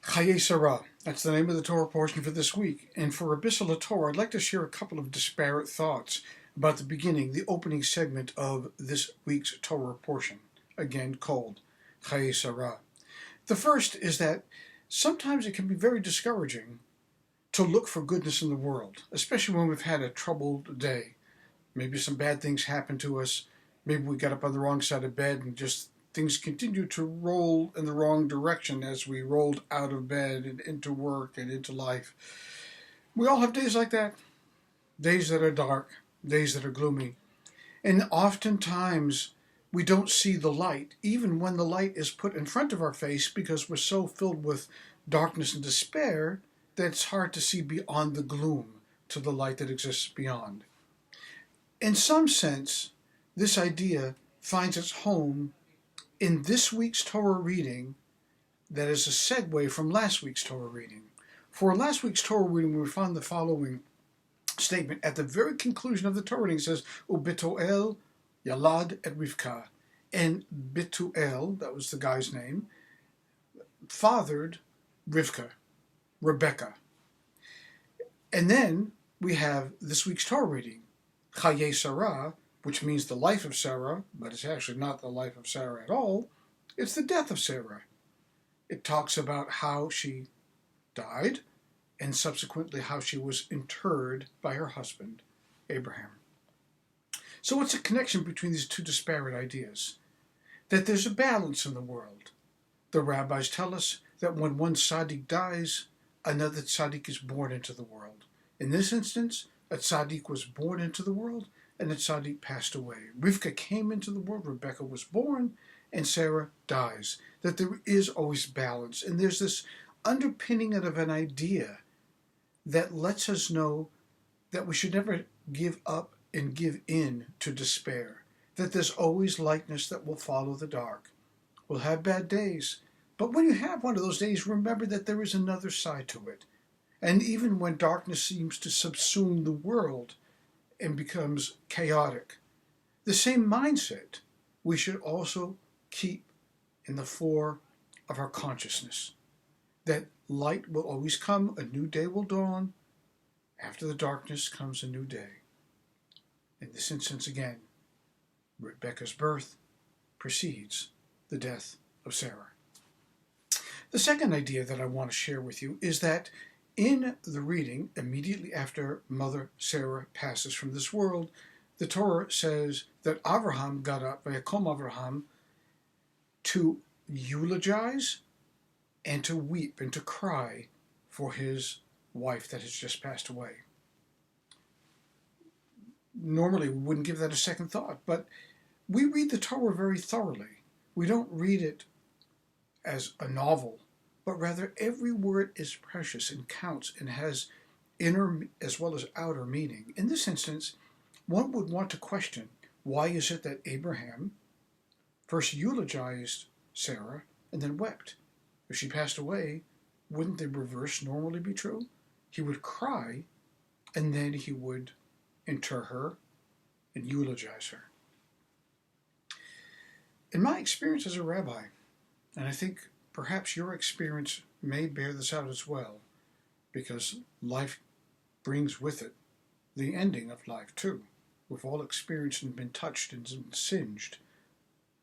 Hayay, that's the name of the Torah portion for this week. And for Bisselle Torah, I'd like to share a couple of disparate thoughts about the beginning, the opening segment of this week's Torah portion, again called Hayay. The first is that sometimes it can be very discouraging to look for goodness in the world, especially when we've had a troubled day. Maybe some bad things happen to us. Maybe we got up on the wrong side of bed and just things continued to roll in the wrong direction as we rolled out of bed and into work and into life. We all have days like that, days that are dark, days that are gloomy. And oftentimes we don't see the light, even when the light is put in front of our face, because we're so filled with darkness and despair that it's hard to see beyond the gloom to the light that exists beyond. In some sense, this idea finds its home in this week's Torah reading that is a segue from last week's Torah reading. For last week's Torah reading, we found the following statement. At the very conclusion of the Torah reading, it says, Ubituel Yalad et Rivka. And Bituel, that was the guy's name, fathered Rivka, Rebecca. And then we have this week's Torah reading, Hayay Sarah, which means the life of Sarah, but it's actually not the life of Sarah at all. It's the death of Sarah. It talks about how she died and subsequently how she was interred by her husband, Abraham. So what's the connection between these two disparate ideas? That there's a balance in the world. The rabbis tell us that when one tzaddik dies, another tzaddik is born into the world. In this instance, a tzaddik was born into the world, and the tzaddik passed away. Rivka came into the world, Rebecca was born, and Sarah dies. That there is always balance, and there's this underpinning of an idea that lets us know that we should never give up and give in to despair. That there's always lightness that will follow the dark. We'll have bad days, but when you have one of those days, remember that there is another side to it. And even when darkness seems to subsume the world and becomes chaotic, the same mindset we should also keep in the fore of our consciousness. That light will always come, a new day will dawn. After the darkness comes a new day. In this instance again, Rebecca's birth precedes the death of Sarah. The second idea that I want to share with you is that in the reading, immediately after Mother Sarah passes from this world, the Torah says that Avraham got up, Vayakom Avraham, to eulogize and to weep and to cry for his wife that has just passed away. Normally, we wouldn't give that a second thought, but we read the Torah very thoroughly. We don't read it as a novel, but rather every word is precious and counts and has inner as well as outer meaning. In this instance, one would want to question, why is it that Abraham first eulogized Sarah and then wept? If she passed away, wouldn't the reverse normally be true? He would cry and then he would inter her and eulogize her. In my experience as a rabbi, and I think perhaps your experience may bear this out as well, because life brings with it the ending of life too. We've all experienced and been touched and singed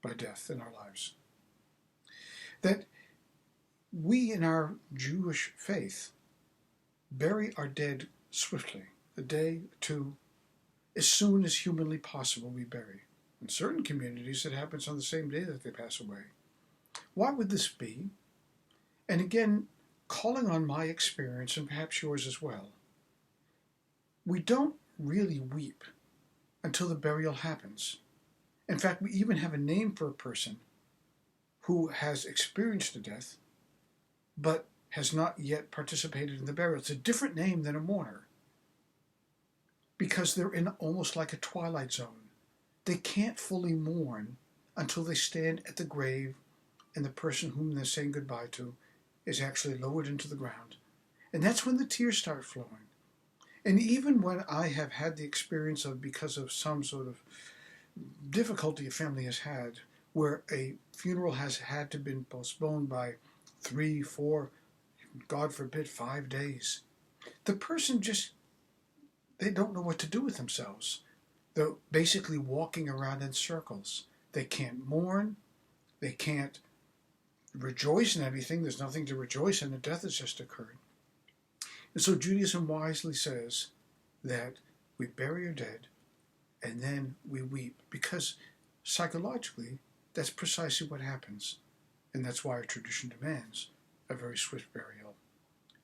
by death in our lives. That we in our Jewish faith bury our dead swiftly, a day, two, as soon as humanly possible we bury. In certain communities, it happens on the same day that they pass away. Why would this be? And again, calling on my experience and perhaps yours as well, we don't really weep until the burial happens. In fact, we even have a name for a person who has experienced a death but has not yet participated in the burial. It's a different name than a mourner because they're in almost like a twilight zone. They can't fully mourn until they stand at the grave and the person whom they're saying goodbye to is actually lowered into the ground. And that's when the tears start flowing. And even when I have had the experience of, because of some sort of difficulty a family has had, where a funeral has had to been postponed by 3, 4, God forbid, 5 days. The person they don't know what to do with themselves. They're basically walking around in circles. They can't mourn. They can't rejoice in anything. There's nothing to rejoice in. The death has just occurred. And so Judaism wisely says that we bury our dead and then we weep, because psychologically that's precisely what happens. And that's why our tradition demands a very swift burial,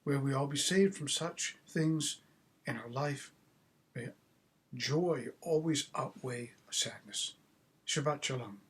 where we all be saved from such things in our life. May joy always outweigh sadness. Shabbat Shalom.